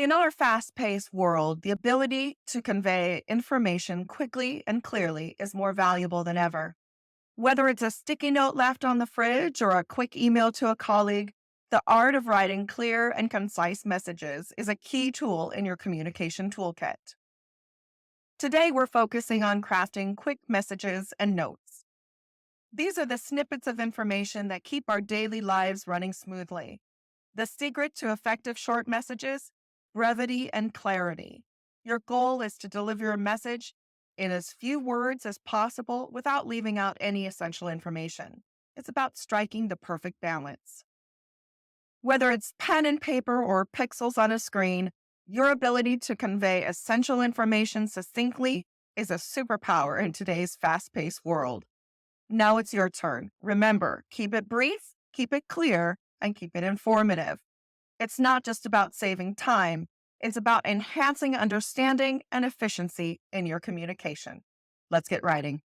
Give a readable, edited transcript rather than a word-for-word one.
In our fast paced world, the ability to convey information quickly and clearly is more valuable than ever. Whether it's a sticky note left on the fridge or a quick email to a colleague, the art of writing clear and concise messages is a key tool in your communication toolkit. Today, we're focusing on crafting quick messages and notes. These are the snippets of information that keep our daily lives running smoothly. The secret to effective short messages: brevity and clarity. Your goal is to deliver your message in as few words as possible without leaving out any essential information. It's about striking the perfect balance. Whether it's pen and paper or pixels on a screen, your ability to convey essential information succinctly is a superpower in today's fast paced world. Now it's your turn. Remember, keep it brief, keep it clear, and keep it informative. It's not just about saving time, it's about enhancing understanding and efficiency in your communication. Let's get writing.